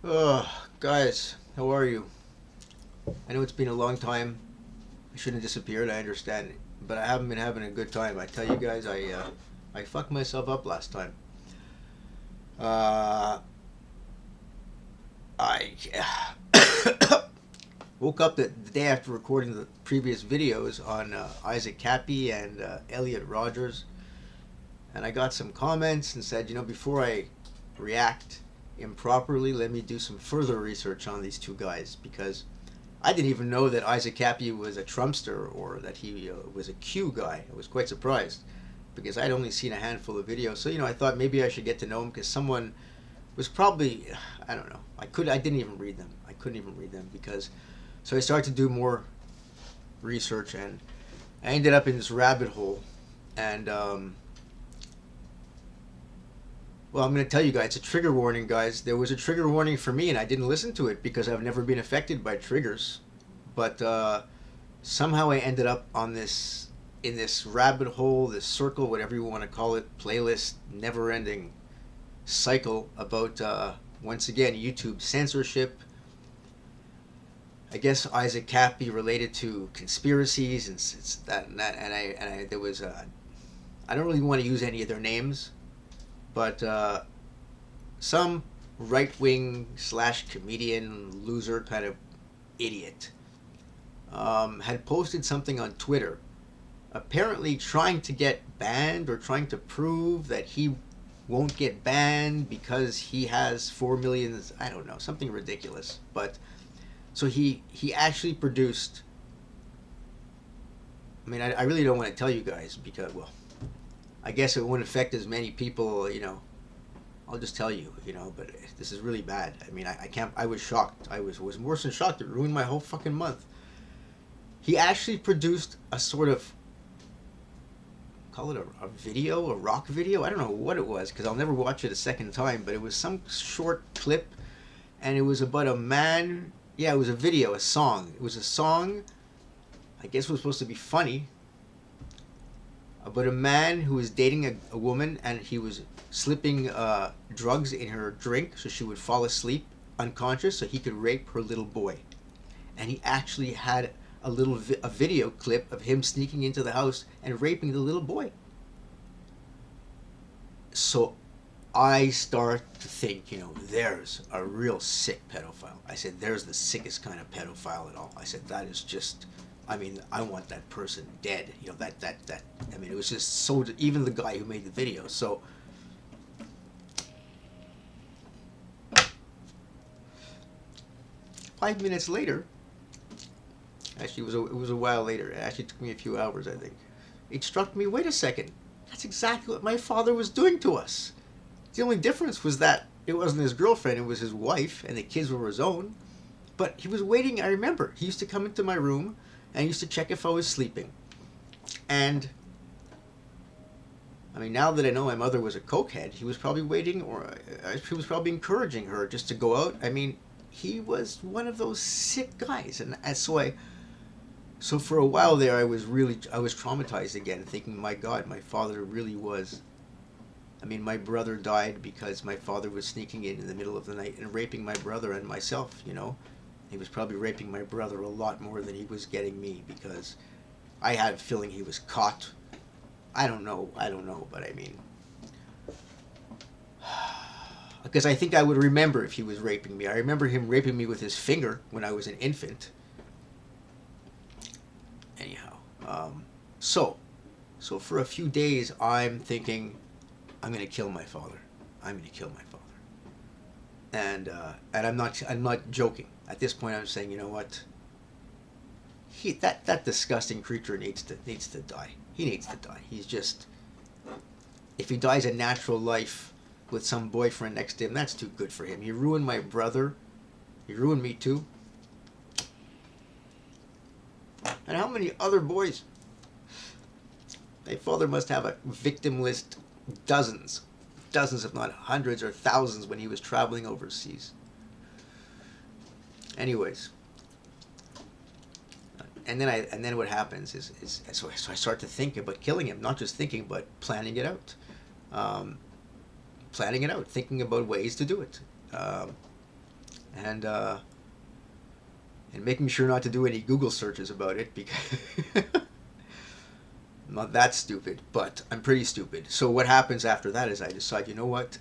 Guys, how are you? I know it's been a long time. I shouldn't have disappeared. I understand, but I haven't been having a good time. I tell you guys, I fucked myself up last time. Uh, I woke up the day after recording the previous videos on Isaac Cappy and Elliot Rogers, and I got some comments and said, before I react improperly, let me do some further research on these two guys because I didn't even know that Isaac Cappy was a Trumpster or that he was a Q guy. I was quite surprised because I'd only seen a handful of videos. So I thought maybe I should get to know him because someone was probably, I don't know. I didn't even read them. I couldn't even read them because so I started to do more research and I ended up in this rabbit hole and well, I'm going to tell you guys, it's a trigger warning, guys. There was a trigger warning for me, and I didn't listen to it because I've never been affected by triggers. But somehow I ended up on this in this rabbit hole, this circle, whatever you want to call it, playlist, never-ending cycle about once again YouTube censorship. I guess Isaac Cappy related to conspiracies and it's that and that, and I there was I don't really want to use any of their names, but some right wing slash comedian loser kind of idiot had posted something on Twitter, apparently trying to get banned or trying to prove that he won't get banned because he has 4 million. I don't know, something ridiculous. But so he actually produced. I mean, I really don't want to tell you guys because well, I guess it won't affect as many people. I'll just tell you, but this is really bad. I mean, I can't. I was shocked. I was worse than shocked. It ruined my whole fucking month. He actually produced a sort of call it a video, a rock video. I don't know what it was because I'll never watch it a second time. But it was some short clip, and it was about a man. Yeah, it was a video, a song. It was a song. I guess it was supposed to be funny about a man who was dating a woman and he was slipping drugs in her drink so she would fall asleep unconscious so he could rape her little boy. And he actually had a video clip of him sneaking into the house and raping the little boy. So I start to think, there's a real sick pedophile. I said, there's the sickest kind of pedophile at all. I said, that is just, I mean, I want that person dead. That. I mean, it was just so. Even the guy who made the video. So, 5 minutes later, actually, it was a while later. It actually took me a few hours, I think. It struck me. Wait a second. That's exactly what my father was doing to us. The only difference was that it wasn't his girlfriend; it was his wife, and the kids were his own. But he was waiting. I remember he used to come into my room and used to check if I was sleeping. And I mean, now that I know my mother was a cokehead, he was probably waiting, or he was probably encouraging her just to go out. I mean, he was one of those sick guys, and so for a while there, I was traumatized again, thinking, my God, my father really was. I mean, my brother died because my father was sneaking in the middle of the night and raping my brother and myself. He was probably raping my brother a lot more than he was getting me because I had a feeling he was caught. I don't know, but I mean, because I think I would remember if he was raping me. I remember him raping me with his finger when I was an infant. Anyhow, so for a few days, I'm thinking, I'm gonna kill my father. I'm gonna kill my father, and I'm not joking. At this point, I'm saying, you know what? That disgusting creature needs to die. He needs to die. He's just, if he dies a natural life with some boyfriend next to him, that's too good for him. He ruined my brother. He ruined me too. And how many other boys? My father must have a victim list, dozens, if not hundreds or thousands when he was traveling overseas. Anyways, and then what happens is so I start to think about killing him, not just thinking, but planning it out, thinking about ways to do it. and making sure not to do any Google searches about it because I'm not that stupid, but I'm pretty stupid. So what happens after that is I decide, you know what?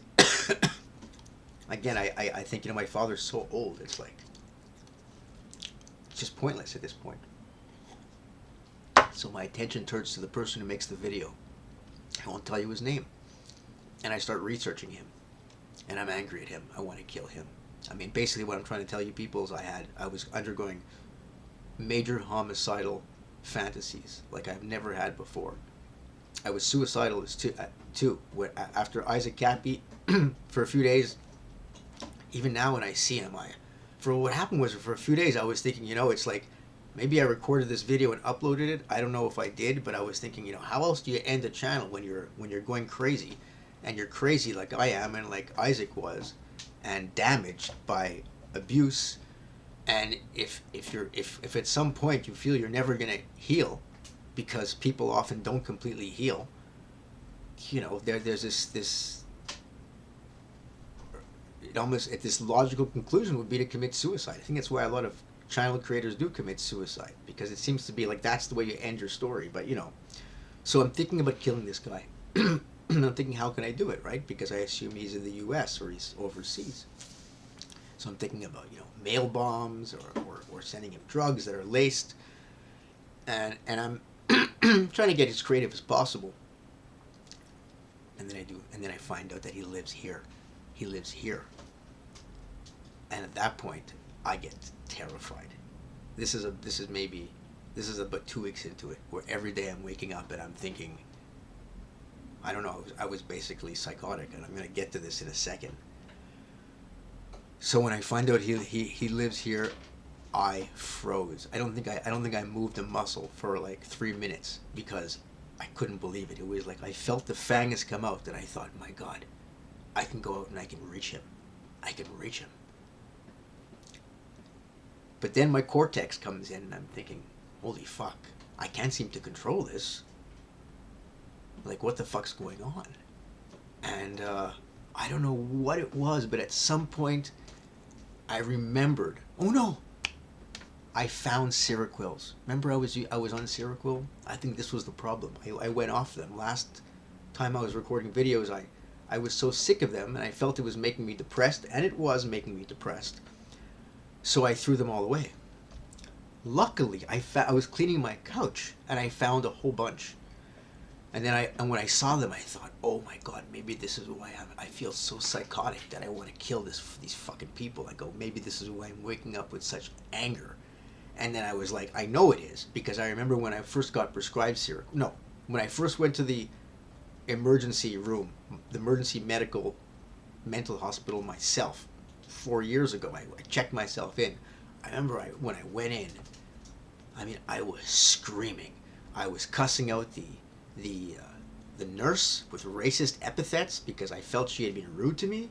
Again, I think, my father's so old, it's like, it's just pointless at this point. So my attention turns to the person who makes the video. I won't tell you his name. And I start researching him. And I'm angry at him. I want to kill him. I mean, basically what I'm trying to tell you people is I was undergoing major homicidal fantasies like I've never had before. I was suicidal too. After Isaac Cappy, for a few days, even now when I see him, for what happened was for a few days I was thinking, it's like maybe I recorded this video and uploaded it. I don't know if I did, but I was thinking, how else do you end a channel when you're going crazy, and you're crazy like I am and like Isaac was, and damaged by abuse, and if at some point you feel you're never gonna heal, because people often don't completely heal, there's this it almost, at this logical conclusion would be to commit suicide. I think that's why a lot of channel creators do commit suicide, because it seems to be like that's the way you end your story. But so I'm thinking about killing this guy. I'm thinking, how can I do it, right? Because I assume he's in the U.S. or he's overseas. So I'm thinking about mail bombs or sending him drugs that are laced, and I'm trying to get as creative as possible. And then I find out that he lives here. He lives here. And at that point, I get terrified. This is about 2 weeks into it, where every day I'm waking up and I'm thinking, I don't know, I was basically psychotic, and I'm going to get to this in a second. So when I find out he lives here, I froze. I don't think I moved a muscle for like 3 minutes, because I couldn't believe it. It was like I felt the fangs come out, and I thought, my God, I can go out and I can reach him. I can reach him. But then my cortex comes in, and I'm thinking, holy fuck, I can't seem to control this. Like, what the fuck's going on? And I don't know what it was, but at some point I remembered, oh no, I found Seroquels. Remember I was on Seroquel? I think this was the problem. I went off them. Last time I was recording videos, I was so sick of them, and I felt it was making me depressed, and it was making me depressed. So I threw them all away. Luckily, I was cleaning my couch, and I found a whole bunch. And then when I saw them, I thought, oh my God, maybe this is why I feel so psychotic that I want to kill these fucking people. I go, maybe this is why I'm waking up with such anger. And then I was like, I know it is, because I remember when I first got prescribed Seroquel. No, when I first went to the emergency room, the emergency mental hospital myself, 4 years ago, I checked myself in. I remember when I went in, I mean, I was screaming. I was cussing out the nurse with racist epithets because I felt she had been rude to me.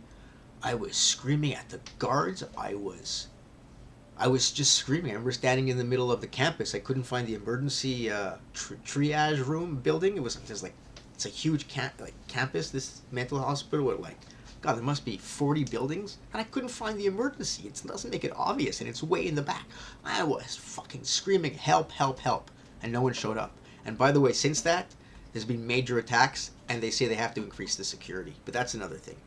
I was screaming at the guards. I was just screaming. I remember standing in the middle of the campus. I couldn't find the emergency triage room building. It was just like, it's a huge campus, this mental hospital, where like, God, there must be 40 buildings, and I couldn't find the emergency. It doesn't make it obvious, and it's way in the back. I was fucking screaming, help, help, help, and no one showed up. And by the way, since that, there's been major attacks, and they say they have to increase the security, but that's another thing.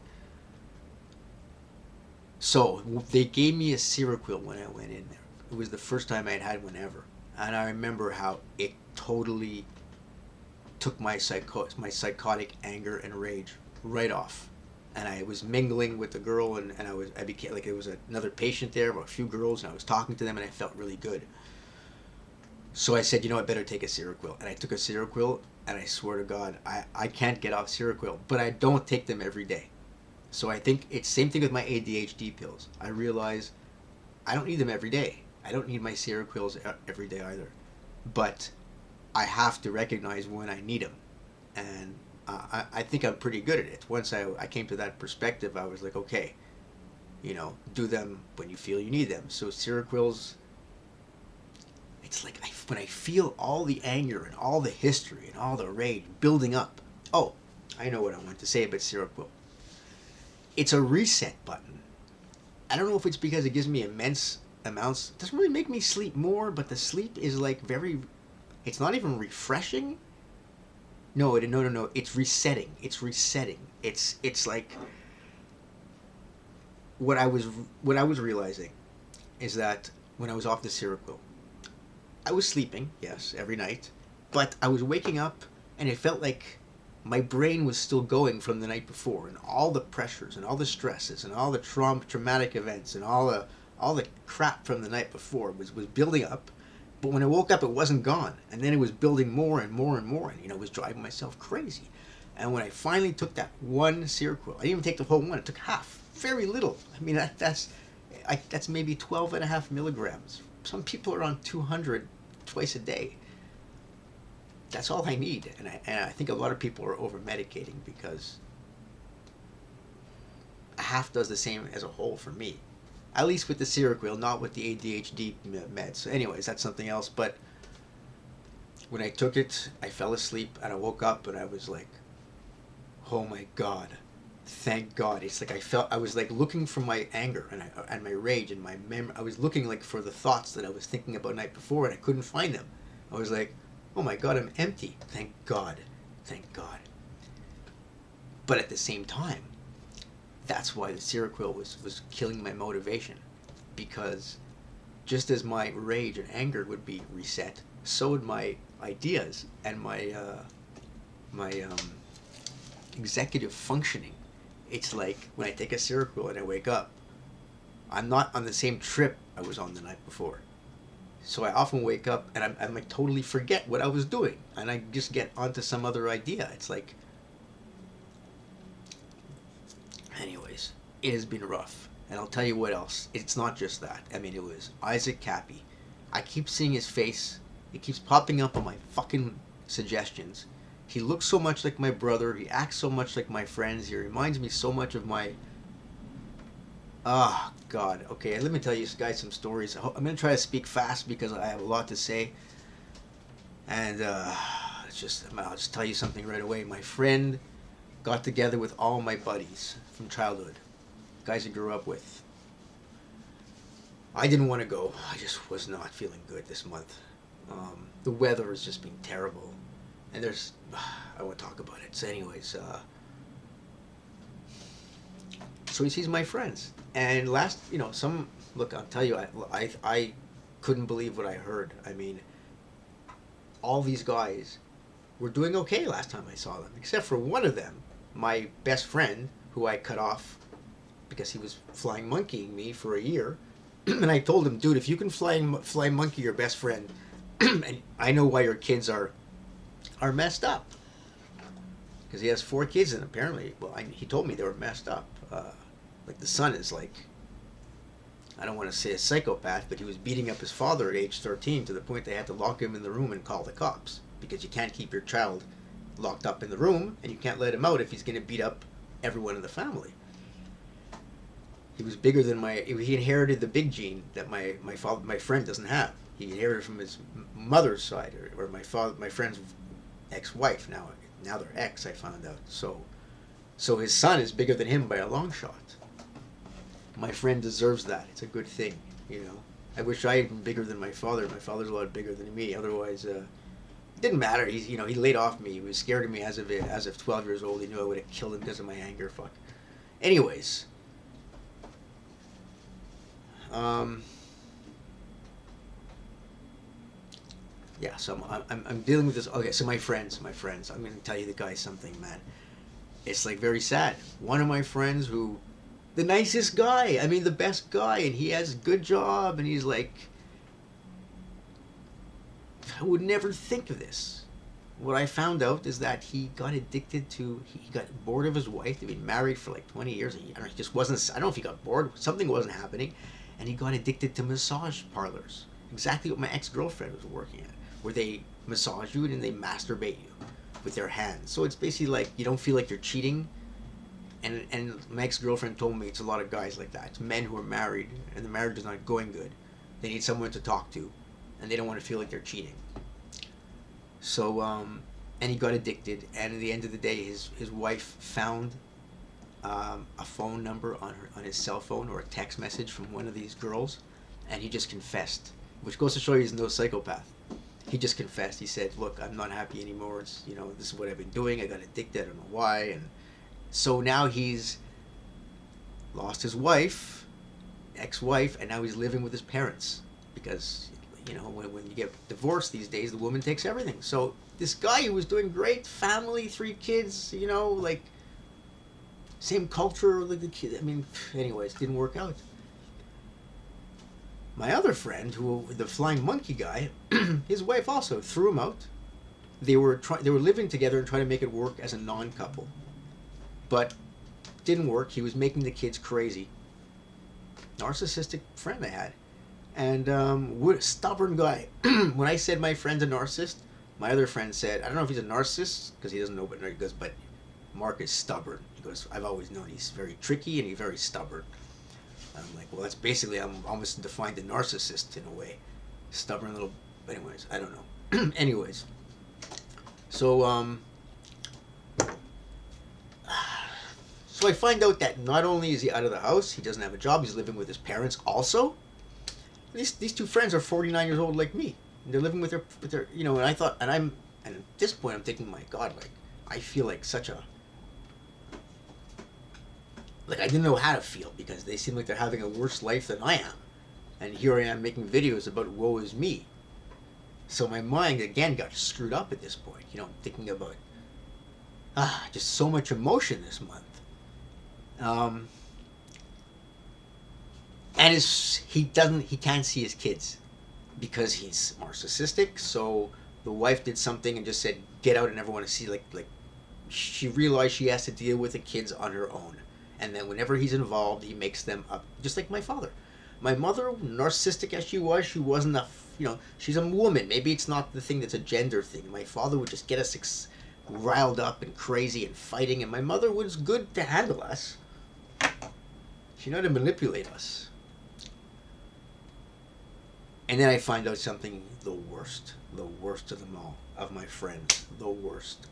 So they gave me a Seroquel when I went in there. It was the first time I'd had one ever, and I remember how it totally took my psychotic anger and rage right off. And I was mingling with the girl, and I became like, there was another patient there, a few girls, and I was talking to them, and I felt really good. So I said, I better take a Seroquel. And I took a Seroquel, and I swear to God, I can't get off Seroquel, but I don't take them every day. So I think it's same thing with my ADHD pills. I realize I don't need them every day. I don't need my Seroquels every day either. But I have to recognize when I need them. And I think I'm pretty good at it. Once I came to that perspective, I was like, okay, do them when you feel you need them. So Seroquels, it's like when I feel all the anger and all the history and all the rage building up. Oh, I know what I want to say about Seroquel. It's a reset button. I don't know if it's because it gives me immense amounts. It doesn't really make me sleep more, but the sleep is like very. It's not even refreshing. No. It's resetting. It's resetting. It's like what I was what I was realizing is that when I was off the Seroquel, I was sleeping, yes, every night, but I was waking up and it felt like my brain was still going from the night before, and all the pressures and all the stresses and all the traumatic events and all the crap from the night before was building up. But when I woke up, it wasn't gone, and then it was building more and more and more, and it was driving myself crazy. And when I finally took that one Seroquel, I didn't even take the whole one; it took half, very little. I mean, that's maybe 12.5 milligrams. Some people are on 200 twice a day. That's all I need, and I think a lot of people are over medicating because a half does the same as a whole for me. At least with the Seroquel, not with the ADHD meds. So anyways, that's something else. But when I took it, I fell asleep and I woke up and I was like, "Oh my God, thank God!" It's like I was like looking for my anger and my rage and my I was looking like for the thoughts that I was thinking about the night before and I couldn't find them. I was like, "Oh my God, I'm empty. Thank God, thank God." But at the same time, that's why the Seroquel was killing my motivation, because just as my rage and anger would be reset, so would my ideas and my executive functioning. It's like when I take a Seroquel and I wake up, I'm not on the same trip I was on the night before. So I often wake up and I'm like totally forget what I was doing, and I just get onto some other idea. It's like, anyways, it has been rough. And I'll tell you what else. It's not just that. I mean, it was Isaac Cappy. I keep seeing his face. It keeps popping up on my fucking suggestions. He looks so much like my brother. He acts so much like my friends. He reminds me so much of my. Ah, oh, God. Okay, let me tell you guys some stories. I'm going to try to speak fast because I have a lot to say. And I'll just tell you something right away. My friend got together with all my buddies from childhood, guys I grew up with. I didn't want to go. I just was not feeling good this month. The weather has just been terrible, and I won't talk about it. So, anyways, so he sees my friends, and look, I'll tell you, I couldn't believe what I heard. I mean, all these guys were doing okay last time I saw them, except for one of them, my best friend, who I cut off because he was flying monkeying me for a year. And I told him, dude, if you can fly monkey your best friend, and I know why your kids are messed up, because he has 4 kids, and apparently, well, he told me they were messed up. Like the son is like, I don't want to say a psychopath, but he was beating up his father at age 13 to the point they had to lock him in the room and call the cops, because you can't keep your child locked up in the room and you can't let him out if he's going to beat up everyone in the family. He was bigger than he inherited the big gene that my friend doesn't have. He inherited from his mother's side, or my friend's ex-wife. Now they're ex, I found out. So his son is bigger than him by a long shot. My friend deserves that. It's a good thing, I wish I had been bigger than my father. My father's a lot bigger than me. Otherwise, it didn't matter. He laid off me. He was scared of me as of 12 years old. He knew I would have killed him because of my anger. Fuck. Anyways. Yeah, so I'm dealing with this. Okay, so my friends. I'm going to tell you the guy something, man. It's like very sad. One of my friends the nicest guy, I mean the best guy, and he has a good job, and he's like, I would never think of this. What I found out is that he got he got bored of his wife. They've been married for like 20 years. He just wasn't, I don't know if he got bored, something wasn't happening, and he got addicted to massage parlors. Exactly what my ex-girlfriend was working at, where they massage you and then they masturbate you with their hands. So it's basically like you don't feel like you're cheating. And my ex-girlfriend told me it's a lot of guys like that. It's men who are married and the marriage is not going good. They need someone to talk to, and they don't want to feel like they're cheating. So, and he got addicted, and at the end of the day, his wife found a phone number on his cell phone or a text message from one of these girls, and he just confessed, which goes to show you he's no psychopath. He just confessed. He said, "Look, I'm not happy anymore. It's, this is what I've been doing. I got addicted. I don't know why." And so now he's lost his wife, ex-wife, and now he's living with his parents because when you get divorced these days, the woman takes everything. So this guy who was doing great, family, 3 kids, like same culture, like the kid. I mean, anyways, didn't work out. My other friend, the flying monkey guy, his wife also threw him out. They were living together and trying to make it work as a non-couple, but didn't work. He was making the kids crazy. Narcissistic friend I had, and stubborn guy. When I said my friend's a narcissist, my other friend said, I don't know if he's a narcissist because he doesn't know, but he goes, but Mark is stubborn. He goes, I've always known he's very tricky and he's very stubborn. I'm like, well, that's basically, I'm almost defined a narcissist in a way. Stubborn little, anyways, I don't know. Anyways, so, so I find out that not only is he out of the house, he doesn't have a job, he's living with his parents also. These 2 friends are 49 years old like me. And they're living with their, and I thought, and at this point I'm thinking, my God, like, I feel like like I didn't know how to feel because they seem like they're having a worse life than I am. And here I am making videos about woe is me. So my mind again got screwed up at this point, thinking about just so much emotion this month. And he can't see his kids because he's narcissistic. So the wife did something and just said, get out, and never want to see, like she realized she has to deal with the kids on her own. And then whenever he's involved, he makes them up, just like my father. My mother, narcissistic as she wasn't she's a woman. Maybe it's not the thing that's a gender thing. My father would just get us riled up and crazy and fighting, and my mother was good to handle us. She knew how to manipulate us. And then I find out something, the worst of them all, of my friends, the worst.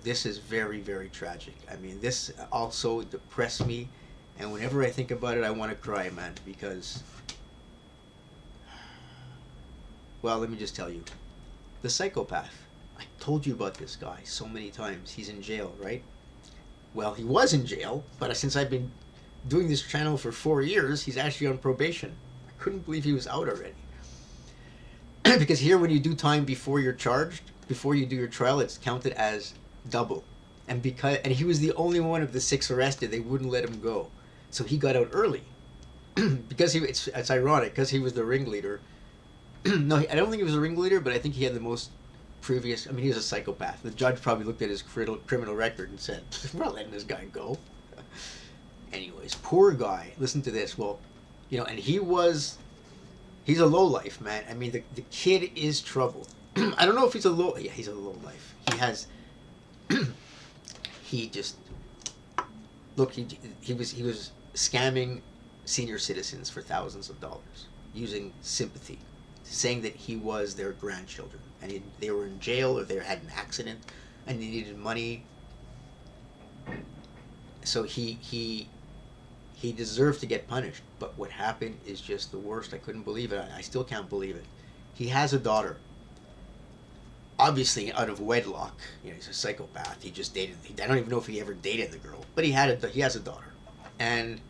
This is very, very tragic. I mean, this also depressed me, and whenever I think about it, I want to cry, man, because, well, let me just tell you, the psychopath. I told you about this guy so many times. He's in jail, right? Well, he was in jail, but since I've been doing this channel for 4 years, he's actually on probation. I couldn't believe he was out already. Because here, when you do time before you're charged, before you do your trial, it's counted as double. And he was the only one of the 6 arrested, they wouldn't let him go. So he got out early. Because it's ironic, because he was the ringleader. No, I don't think he was a ringleader, but I think he had the most previous, he was a psychopath. The judge probably looked at his criminal record and said, we're not letting this guy go. Anyways, poor guy. Listen to this. Well, and he's a lowlife, man. I mean, the kid is troubled. I don't know if he's a he's a lowlife. He was scamming senior citizens for thousands of dollars using sympathy, saying that he was their grandchildren and they were in jail or they had an accident and they needed money. So he deserved to get punished, but what happened is just the worst. I couldn't believe it. I still can't believe it. He has a daughter. Obviously, out of wedlock. He's a psychopath. He just dated. I don't even know if he ever dated the girl, but he has a daughter, and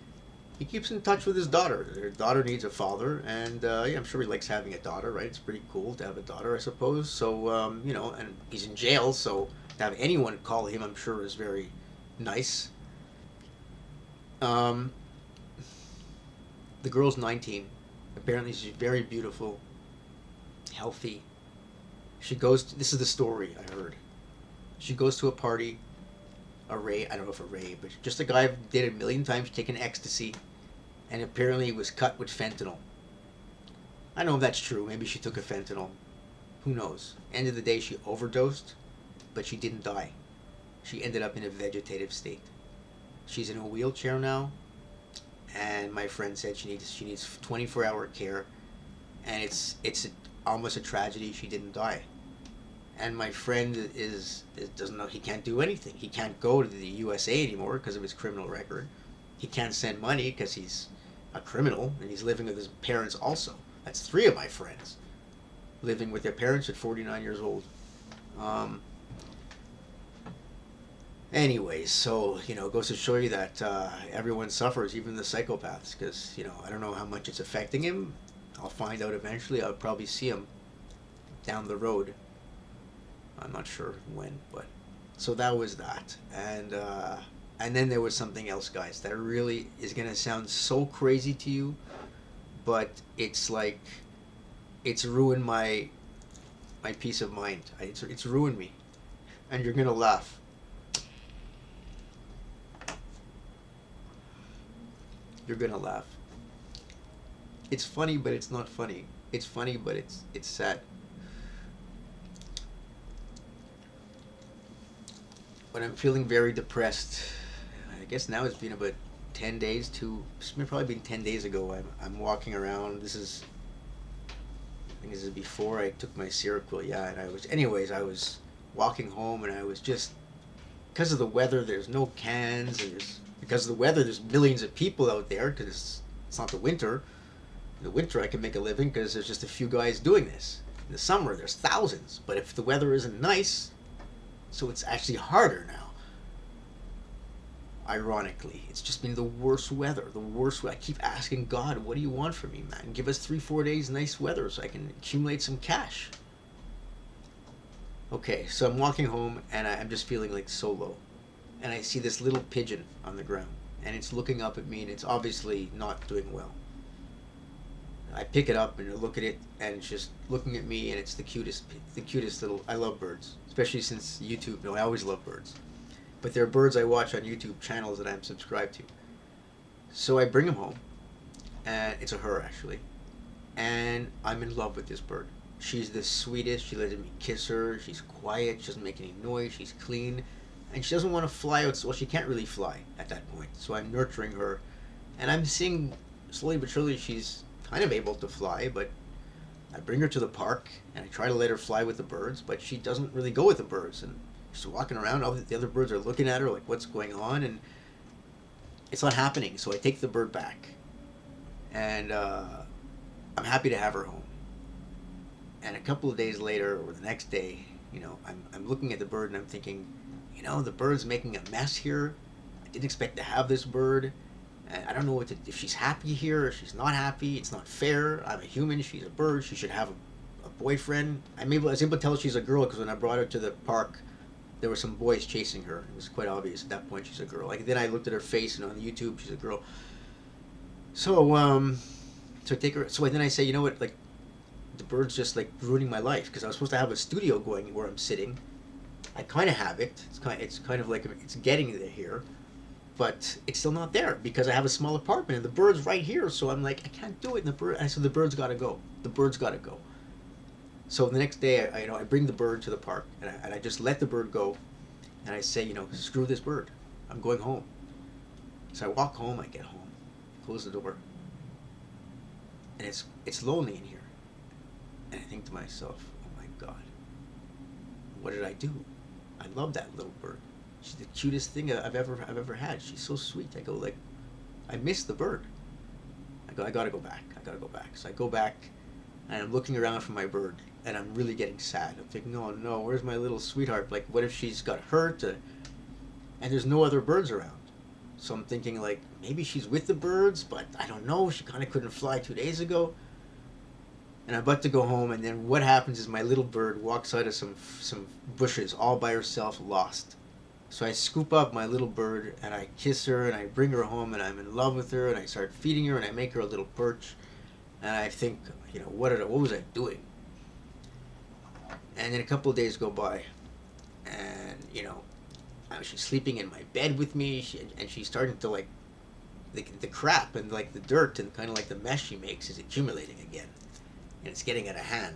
he keeps in touch with his daughter. Their daughter needs a father, and I'm sure he likes having a daughter. Right? It's pretty cool to have a daughter, I suppose. So and he's in jail, so to have anyone call him, I'm sure, is very nice. The girl's 19. Apparently she's very beautiful, healthy. This is the story I heard. She goes to a party, I don't know if a rave, but just a guy I've dated a million times taking ecstasy, and apparently was cut with fentanyl. I don't know if that's true. Maybe she took a fentanyl. Who knows? End of the day, she overdosed, but she didn't die. She ended up in a vegetative state. She's in a wheelchair now, and my friend said she needs 24-hour care, and it's almost a tragedy she didn't die. and my friend is doesn't know, he can't do anything. He can't go to the USA anymore because of his criminal record. He can't send money because he's a criminal, and he's living with his parents also. That's three of my friends living with their parents at 49 years old. Um, Anyways, so it goes to show you that everyone suffers, even the psychopaths. Because I don't know how much it's affecting him. I'll find out eventually. I'll probably see him down the road. I'm not sure when, but so that was that, and then there was something else, guys, that really is gonna sound so crazy to you, but it's like it's ruined my peace of mind. It's ruined me, and you're gonna laugh. You're gonna laugh. It's funny, but it's not funny. It's funny, but it's sad. When I'm feeling very depressed, I guess now it's been about 10 days. It's probably been 10 days ago. I'm walking around. I think this is before I took my Seroquel. Yeah, and I was walking home, and I was just because of the weather. There's no cans, and because of the weather, there's millions of people out there because it's not the winter. In the winter, I can make a living because there's just a few guys doing this. In the summer, there's thousands. But if the weather isn't nice, so it's actually harder now. Ironically, it's just been the worst weather. The worst. I keep asking God, "What do you want from me, man? Give us 3, 4 days nice weather so I can accumulate some cash." Okay, so I'm walking home and I'm just feeling like so low, and I see this little pigeon on the ground, and it's looking up at me, and it's obviously not doing well. I pick it up and I look at it, and it's just looking at me, and it's the cutest little. I love birds, especially since YouTube. No, I always love birds, but there are birds I watch on YouTube channels that I'm subscribed to. So I bring him home, and it's a her actually, and I'm in love with this bird. She's the sweetest. She lets me kiss her. She's quiet. She doesn't make any noise. She's clean, and she doesn't want to fly out. Well, she can't really fly at that point. So I'm nurturing her, and I'm seeing slowly but surely she's kind of able to fly, but I bring her to the park and I try to let her fly with the birds, but she doesn't really go with the birds. And she's walking around, all the other birds are looking at her like, what's going on? And it's not happening. So I take the bird back, and I'm happy to have her home. And a couple of days later, or the next day, I'm looking at the bird and I'm thinking, the bird's making a mess here. I didn't expect to have this bird. I don't know if she's happy here or she's not happy. It's not fair. I'm a human. She's a bird. She should have a boyfriend. I was able to tell she's a girl because when I brought her to the park, there were some boys chasing her. It was quite obvious at that point she's a girl. Like then I looked at her face, and on YouTube she's a girl. So I take her. So then I say, you know what? Like the bird's just like ruining my life because I was supposed to have a studio going where I'm sitting. I kind of have it. It's kind of like it's getting there here, but it's still not there because I have a small apartment and the bird's right here. So I'm like, I can't do it. So the bird's got to go. The bird's got to go. So the next day, I bring the bird to the park, and I just let the bird go, and I say, screw this bird. I'm going home. So I walk home. I get home, close the door, and it's lonely in here. And I think to myself, oh my God, what did I do? I love that little bird. She's the cutest thing I've ever had. She's so sweet. I go like, I miss the bird. I gotta go back. I gotta go back. So I go back, and I'm looking around for my bird, and I'm really getting sad. I'm thinking, oh no, where's my little sweetheart? Like, what if she's got hurt? And there's no other birds around. So I'm thinking like, maybe she's with the birds, but I don't know. She kind of couldn't fly 2 days ago. And I'm about to go home, and then what happens is my little bird walks out of some bushes all by herself, lost. So I scoop up my little bird, and I kiss her, and I bring her home, and I'm in love with her, and I start feeding her, and I make her a little perch. And I think, what was I doing? And then a couple of days go by, and she's sleeping in my bed with me, and she's starting to like the crap and like the dirt and kind of like the mess she makes is accumulating again, and it's getting out of hand.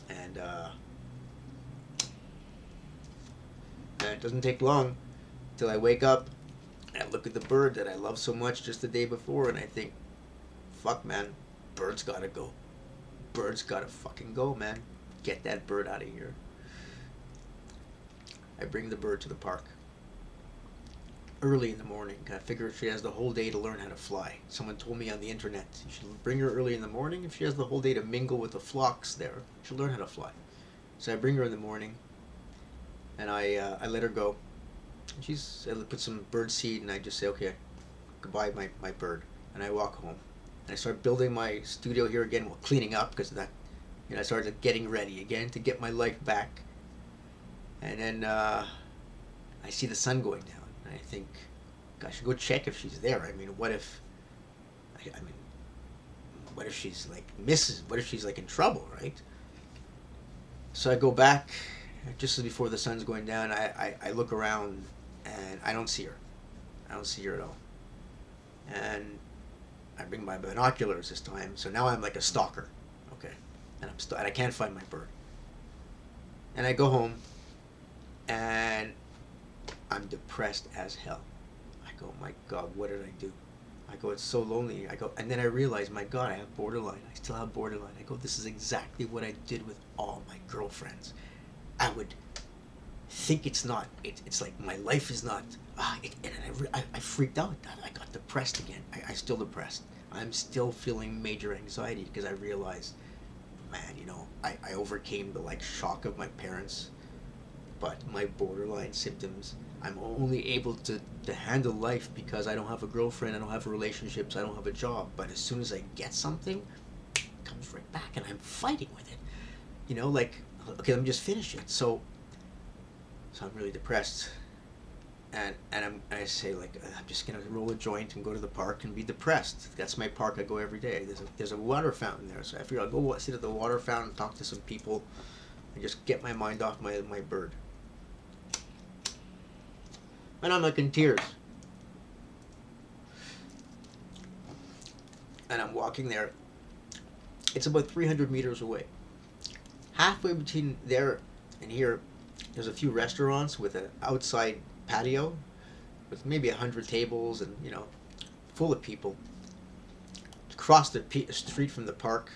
And it doesn't take long till I wake up and I look at the bird that I love so much just the day before, and I think, fuck, man, bird's gotta go. Bird's gotta fucking go, man. Get that bird out of here. I bring the bird to the park early in the morning. I figure she has the whole day to learn how to fly. Someone told me on the internet you should bring her early in the morning. If she has the whole day to mingle with the flocks there, she'll learn how to fly. So I bring her in the morning, and I let her go. I put some bird seed, and I just say, okay, goodbye, my bird, and I walk home. And I start building my studio here again, well, cleaning up because that, I started getting ready again to get my life back. And then I see the sun going down, and I think, I should go check if she's there. I mean, what if she's like misses? What if she's like in trouble, right? So I go back just as before the sun's going down. I look around and I don't see her. I don't see her at all. And I bring my binoculars this time. So now I'm like a stalker, okay? And and I can't find my bird. And I go home, and I'm depressed as hell. I go, my God, what did I do? I go, it's so lonely. I go, and then I realize, my God, I have borderline. I still have borderline. I go, this is exactly what I did with all my girlfriends. I would think it's not. It's like my life is not. And I freaked out. I got depressed again. I still depressed. I'm still feeling major anxiety because I realized, man, I overcame the like shock of my parents, but my borderline symptoms, I'm only able to handle life because I don't have a girlfriend, I don't have relationships, I don't have a job. But as soon as I get something, it comes right back, and I'm fighting with it. Like, okay, let me just finish it. So I'm really depressed, and I say, like, I'm just gonna roll a joint and go to the park and be depressed. That's my park. I go every day. There's a water fountain there, so I figure I'll go sit at the water fountain, talk to some people, and just get my mind off my bird. And I'm like in tears. And I'm walking there. It's about 300 meters away. Halfway between there and here, there's a few restaurants with an outside patio with maybe 100 tables and, full of people. Across the street from the park,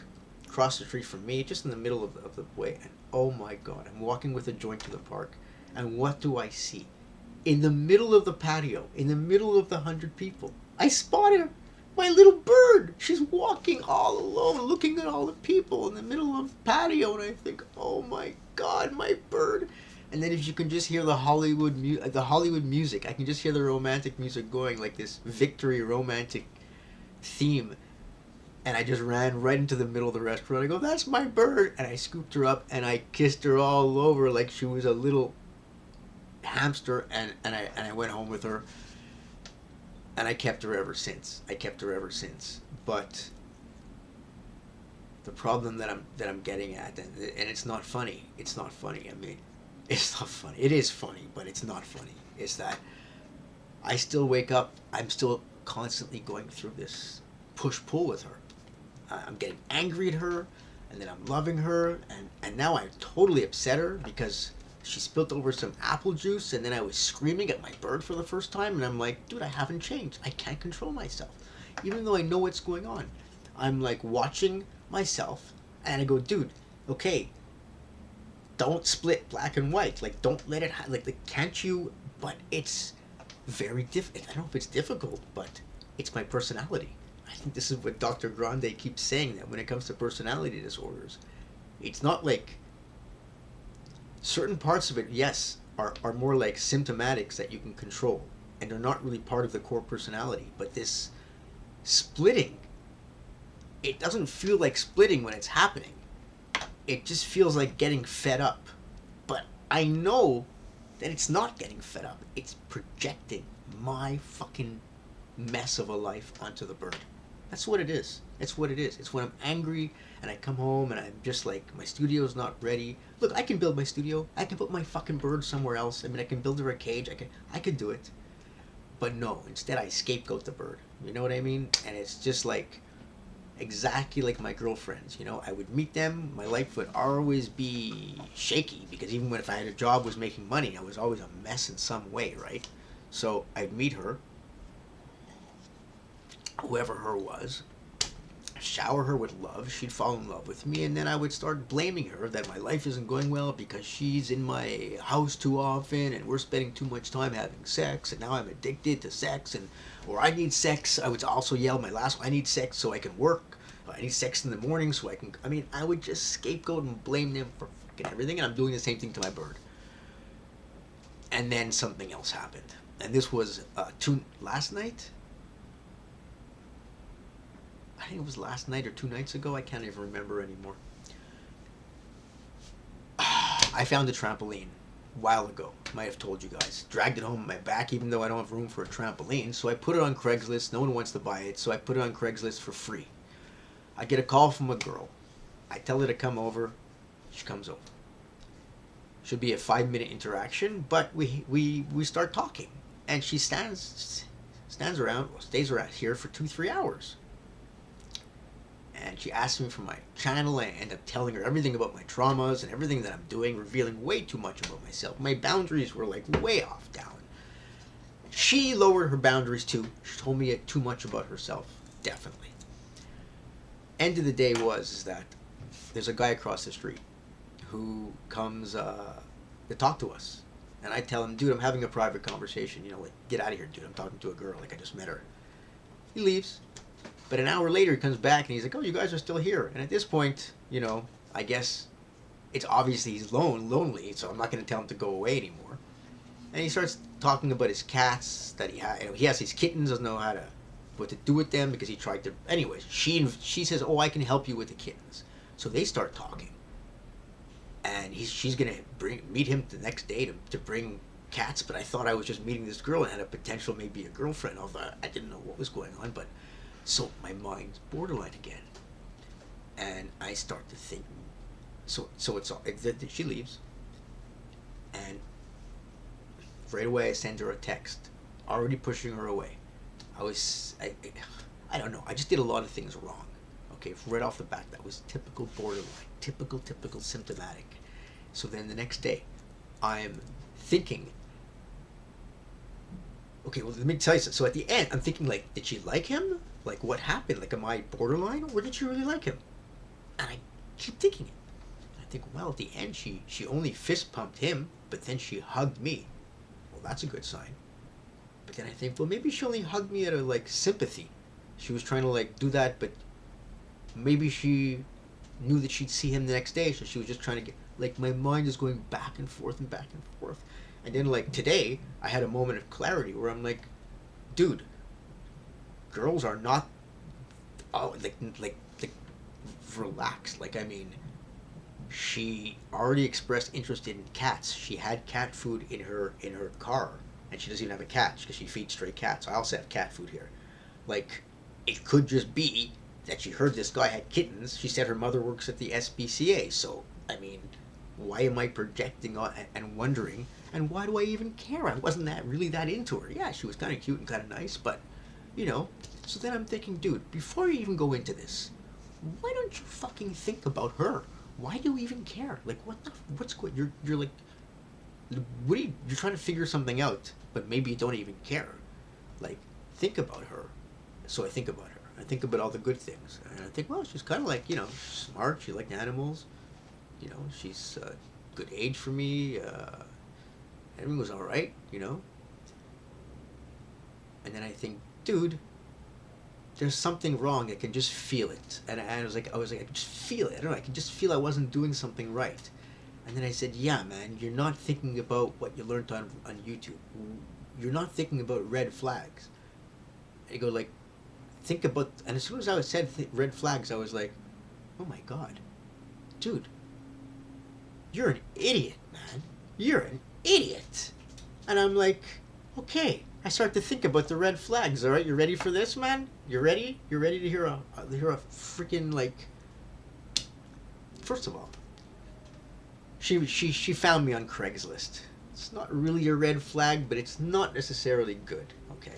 across the street from me, just in the middle of the way. And oh my God, I'm walking with a joint to the park. And what do I see? In the middle of the patio, in the middle of the 100 people, I spot her, my little bird. She's walking all alone, looking at all the people in the middle of the patio, and I think, oh my God, my bird. And then if you can just hear the Hollywood music, I can just hear the romantic music going, like this victory romantic theme. And I just ran right into the middle of the restaurant. I go, that's my bird. And I scooped her up and I kissed her all over like she was a little hamster, and I went home with her, and I kept her ever since. But the problem that I'm getting at, and it's not funny. It's not funny. I mean, it's not funny. It is funny, but it's not funny. It's that I still wake up. I'm still constantly going through this push-pull with her. I'm getting angry at her, and then I'm loving her, and now I totally upset her because she spilled over some apple juice, and then I was screaming at my bird for the first time, and I'm like, dude, I haven't changed. I can't control myself. Even though I know what's going on. I'm like watching myself, and I go, dude, okay, don't split black and white. Like, don't let it, can't you, but it's very difficult. I don't know if it's difficult, but it's my personality. I think this is what Dr. Grande keeps saying, that when it comes to personality disorders, it's not like certain parts of it, yes, are more like symptomatics that you can control, and they're not really part of the core personality. But this splitting, it doesn't feel like splitting when it's happening. It just feels like getting fed up. But I know that it's not getting fed up. It's projecting my fucking mess of a life onto the bird. That's what it is. It's what it is. It's when I'm angry and I come home and I'm just like, my studio's not ready. Look, I can build my studio. I can put my fucking bird somewhere else. I mean, I can build her a cage. I can do it. But no, instead I scapegoat the bird. You know what I mean? And it's just like, exactly like my girlfriends. I would meet them. My life would always be shaky because even if I had a job, was making money, I was always a mess in some way, right? So I'd meet her, whoever her was, shower her with love. She'd fall in love with me, and then I would start blaming her that my life isn't going well because she's in my house too often, and we're spending too much time having sex, and now I'm addicted to sex, and or I need sex. I would also yell my last one, I need sex so I can work. I need sex in the morning so I can. I mean, I would just scapegoat and blame them for fucking everything, and I'm doing the same thing to my bird. And then something else happened, and this was last night. I think it was last night or 2 nights ago. I can't even remember anymore. I found a trampoline a while ago. Might have told you guys. Dragged it home on my back, even though I don't have room for a trampoline. So I put it on Craigslist. No one wants to buy it, so I put it on Craigslist for free. I get a call from a girl. I tell her to come over. She comes over. Should be a 5-minute interaction, but we start talking, and she stands around, stays around here for 2-3 hours. And she asked me for my channel. I end up telling her everything about my traumas and everything that I'm doing, revealing way too much about myself. My boundaries were like way off down. She lowered her boundaries too. She told me too much about herself, definitely. End of the day is that there's a guy across the street who comes to talk to us. And I tell him, dude, I'm having a private conversation. Like, get out of here, dude. I'm talking to a girl. Like, I just met her. He leaves. But an hour later, he comes back and he's like, oh, you guys are still here. And at this point, I guess it's obviously he's lonely, so I'm not going to tell him to go away anymore. And he starts talking about his cats that he has. He has these kittens, doesn't know what to do with them because he tried to. Anyways, she says, oh, I can help you with the kittens. So they start talking. And she's going to meet him the next day to bring cats. But I thought I was just meeting this girl and had a potential maybe a girlfriend. Although I didn't know what was going on, but. So my mind's borderline again, and I start to think. So it's all. She leaves, and right away I send her a text, already pushing her away. I don't know. I just did a lot of things wrong. Okay, right off the bat, that was typical borderline, typical symptomatic. So then the next day, I'm thinking. Okay, well, let me tell you something. So at the end, I'm thinking, like, did she like him? Like, what happened? Like, am I borderline, or did she really like him? And I keep thinking it. And I think, well, at the end, she only fist pumped him, but then she hugged me. Well, that's a good sign. But then I think, well, maybe she only hugged me out of, like, sympathy. She was trying to, like, do that, but maybe she knew that she'd see him the next day, so she was just trying to get, like, my mind is going back and forth and back and forth. And then, like, today, I had a moment of clarity where I'm like, dude, girls are not, like, relaxed. Like, I mean, she already expressed interest in cats. She had cat food in her car, and she doesn't even have a cat because she feeds stray cats. I also have cat food here. Like, it could just be that she heard this guy had kittens. She said her mother works at the SPCA, so, I mean, why am I projecting on and wondering, and why do I even care? I wasn't really that into her. Yeah, she was kind of cute and kind of nice, but, so then I'm thinking, dude, before you even go into this, why don't you fucking think about her? Why do you even care? Like, what's good? You're like, you're trying to figure something out, but maybe you don't even care. Like, think about her. So I think about her. I think about all the good things, and I think, well, she's kind of like, smart. She liked animals. She's a good age for me. Everything was all right. And then I think, dude, there's something wrong. I can just feel it. And I was like, I can just feel it. I don't know. I can just feel I wasn't doing something right. And then I said, yeah, man, you're not thinking about what you learned on YouTube. You're not thinking about red flags. I go, like, think about, and as soon as I said red flags, I was like, oh my God, dude, you're an idiot, man. You're an idiot. And I'm like, okay. I start to think about the red flags. All right, you ready for this, man? You ready? You're ready to hear a freaking, like. First of all, she found me on Craigslist. It's not really a red flag, but it's not necessarily good. Okay.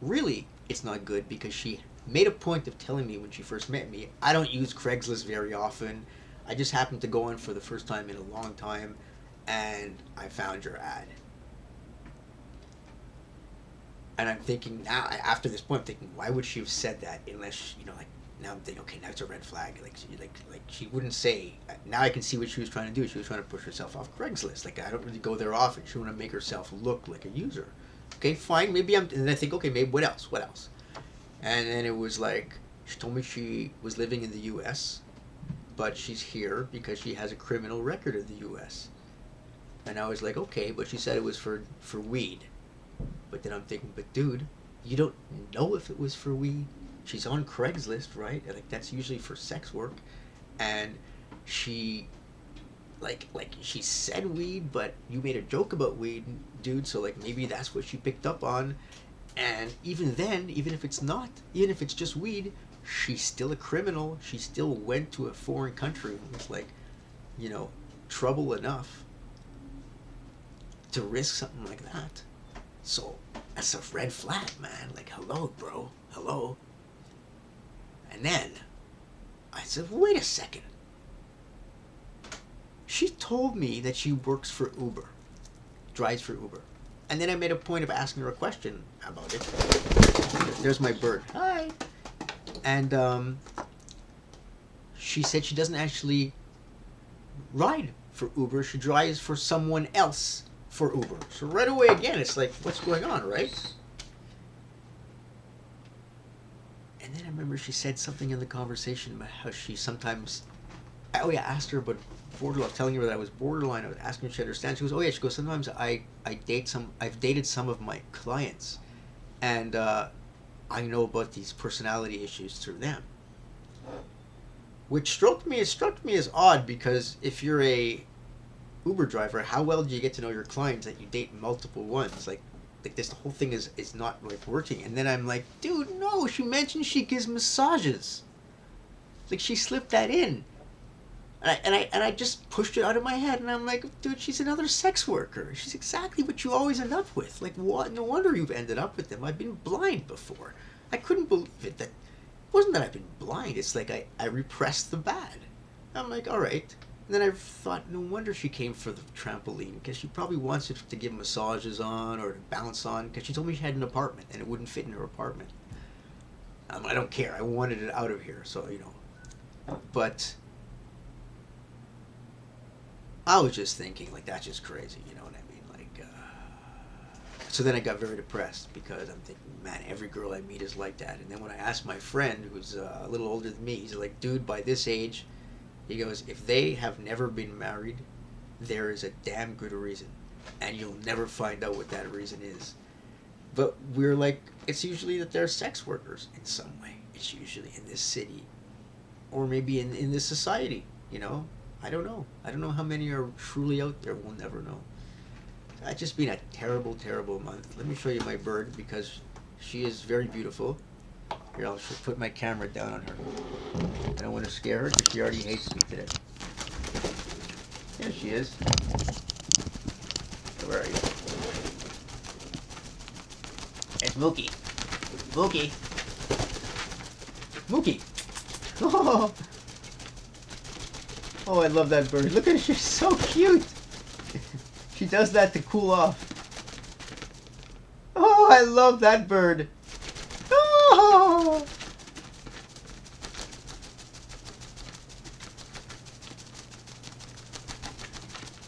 Really, it's not good because she made a point of telling me when she first met me, I don't use Craigslist very often. I just happened to go on for the first time in a long time, and I found your ad. And I'm thinking now, after this point, I'm thinking, why would she have said that unless, like, now I'm thinking, okay, now it's a red flag. Like she wouldn't say. Now I can see what she was trying to do. She was trying to push herself off Craigslist. Like, I don't really go there often. She want to make herself look like a user. Okay, fine. Maybe I'm. And then I think, okay, maybe what else? What else? And then it was like she told me she was living in the U.S., but she's here because she has a criminal record in the U.S. And I was like, okay, but she said it was for weed. But then I'm thinking, but dude, you don't know if it was for weed. She's on Craigslist, right? Like, that's usually for sex work. And she, like she said weed, but you made a joke about weed, dude. So like maybe that's what she picked up on. And even then, even if it's just weed, she's still a criminal. She still went to a foreign country. It's like, you know, trouble enough to risk something like that. So that's a red flag, man. Like, hello, bro. Hello. And then I said, wait a second. She told me that she works for Uber, drives for Uber. And then I made a point of asking her a question about it. There's my bird. Hi. And she said she doesn't actually ride for Uber. She drives for someone else for Uber. So right away again, it's like, what's going on, right? And then I remember she said something in the conversation about how she sometimes, oh yeah, I asked her about borderline, telling her that I was borderline. I was asking her if she understands. She goes, oh yeah, she goes, sometimes I've dated some of my clients, and I know about these personality issues through them. Which struck me as odd, because if you're a Uber driver, how well do you get to know your clients that you date multiple ones? Like this whole thing is not like working. And then I'm like, dude, no, she mentioned she gives massages. Like, she slipped that in. And I just pushed it out of my head, and I'm like, dude, she's another sex worker. She's exactly what you always end up with. Like, what? No wonder you've ended up with them. I've been blind before. I couldn't believe it. That it wasn't that I've been blind. It's like I repressed the bad. I'm like, all right. And then I thought, no wonder she came for the trampoline, because she probably wants it to give massages on or to bounce on, because she told me she had an apartment and it wouldn't fit in her apartment. I don't care. I wanted it out of here, so, But I was just thinking, like, that's just crazy, you know what I mean? Like, so then I got very depressed, because I'm thinking, man, every girl I meet is like that. And then when I asked my friend, who's a little older than me, he's like, dude, by this age, he goes, if they have never been married, there is a damn good reason. And you'll never find out what that reason is. But we're like, it's usually that they're sex workers in some way. It's usually in this city. Or maybe in this society, I don't know. I don't know how many are truly out there. We'll never know. It's just been a terrible, terrible month. Let me show you my bird, because she is very beautiful. Here, I'll put my camera down on her. I don't want to scare her, because she already hates me today. There she is. Where are you? It's Mookie. Mookie. Mookie. Oh. Oh, I love that bird. Look at her. She's so cute. She does that to cool off. Oh, I love that bird. Oh.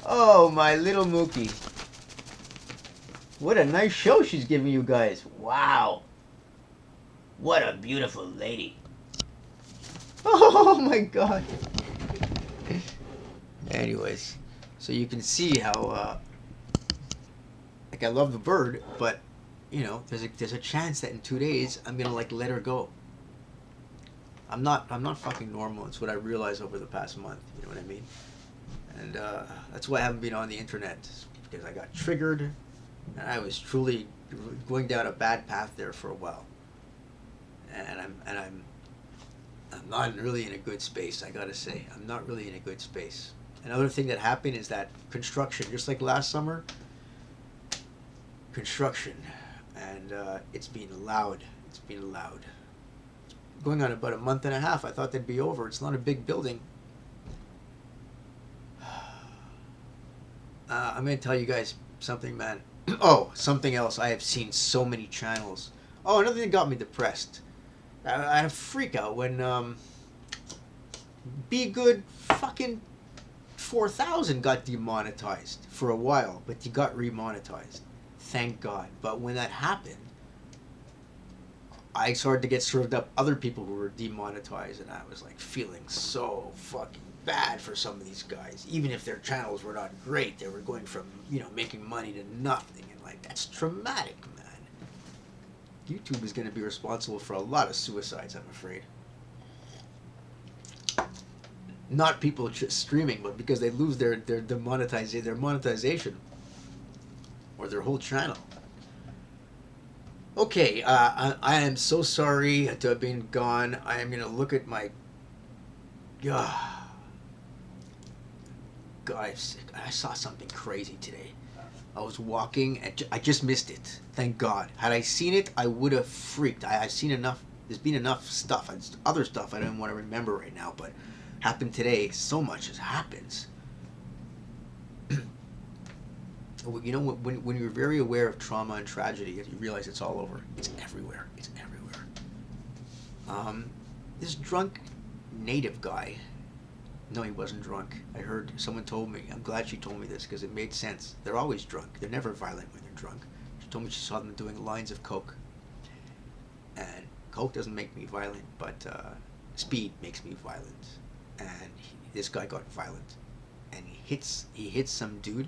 Oh, my little Mookie. What a nice show she's giving you guys. Wow. What a beautiful lady. Oh my god. Anyways, so you can see how, like, I love the bird, but, there's a chance that in 2 days I'm gonna, like, let her go. I'm not fucking normal. It's what I realized over the past month. You know what I mean? And that's why I haven't been on the internet, because I got triggered, and I was truly going down a bad path there for a while. And I'm not really in a good space. I gotta say, I'm not really in a good space. Another thing that happened is that construction, just like last summer, construction, and it's been loud. It's been loud. It's going on about a month and a half. I thought they'd be over. It's not a big building. I'm gonna tell you guys something, man. Oh, something else. I have seen so many channels. Oh, another thing that got me depressed. I had a freak out when Be Good fucking 4,000 got demonetized for a while, but he got remonetized. Thank God. But when that happened, I started to get served up other people who were demonetized, and I was like feeling so fucking bad for some of these guys. Even if their channels were not great, they were going from, making money to nothing, and like that's traumatic, man. YouTube is going to be responsible for a lot of suicides, I'm afraid. Not people just streaming, but because they lose their monetization or their whole channel. Okay, I am so sorry to have been gone. I am gonna look at my. God, I saw something crazy today. I was walking and I just missed it. Thank God. Had I seen it, I would have freaked. I've seen enough. There's been enough stuff. Other stuff I don't want to remember right now, but happened today. So much has happened. When you're very aware of trauma and tragedy, you realize it's all over. It's everywhere. It's everywhere. This drunk native guy. No, he wasn't drunk. I heard someone told me. I'm glad she told me this because it made sense. They're always drunk. They're never violent when they're drunk. She told me she saw them doing lines of coke. And coke doesn't make me violent, but speed makes me violent. And this guy got violent, and he hits some dude,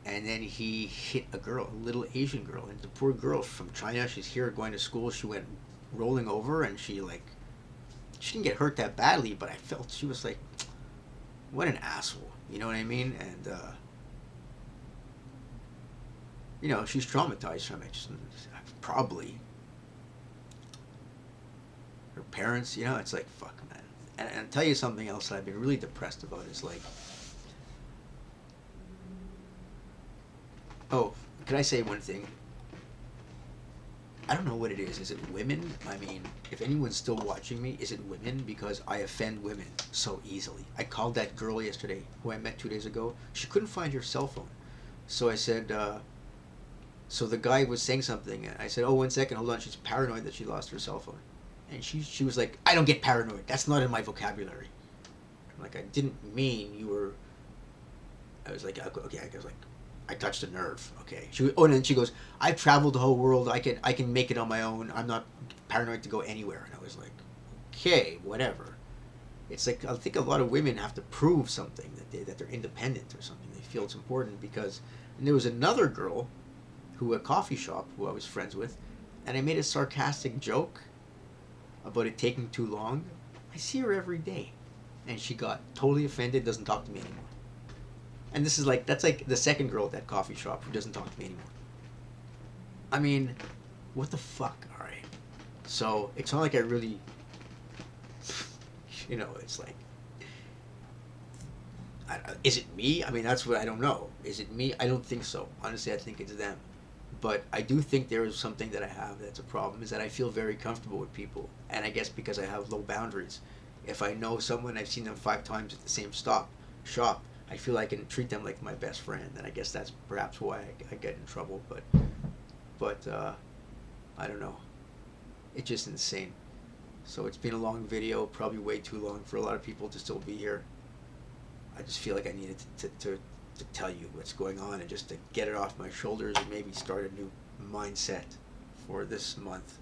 and then he hit a girl, a little Asian girl, and the poor girl from China. She's here going to school. She went rolling over, and she didn't get hurt that badly, but I felt she was like, what an asshole. You know what I mean? And she's traumatized from it. Probably her parents. It's like fuck, man. And I'll tell you something else that I've been really depressed about is like, oh, can I say one thing? I don't know what it is. Is it women? I mean, if anyone's still watching me, is it women? Because I offend women so easily. I called that girl yesterday who I met 2 days ago. She couldn't find her cell phone. So I said, so the guy was saying something, and I said, oh, 1 second, hold on. She's paranoid that she lost her cell phone. And she was like, I don't get paranoid. That's not in my vocabulary. I'm like, I didn't mean you were. I was like, okay, I was like, I touched a nerve. Okay. And then she goes, I've traveled the whole world. I can make it on my own. I'm not paranoid to go anywhere. And I was like, okay, whatever. It's like I think a lot of women have to prove something that they're independent or something. They feel it's important because. And there was another girl, who a coffee shop who I was friends with, and I made a sarcastic joke about it taking too long. I see her every day, and she got totally offended. Doesn't talk to me anymore. And that's like the second girl at that coffee shop who doesn't talk to me anymore. I mean, what the fuck? All right. So it's not like I really, it's like, is it me? I mean, that's what I don't know. Is it me? I don't think so. Honestly, I think it's them. But I do think there is something that I have that's a problem, is that I feel very comfortable with people. And I guess because I have low boundaries. If I know someone, I've seen them 5 times at the same shop, I feel I can treat them like my best friend. And I guess that's perhaps why I get in trouble. But I don't know. It's just insane. So it's been a long video, probably way too long for a lot of people to still be here. I just feel like I needed to tell you what's going on and just to get it off my shoulders and maybe start a new mindset for this month.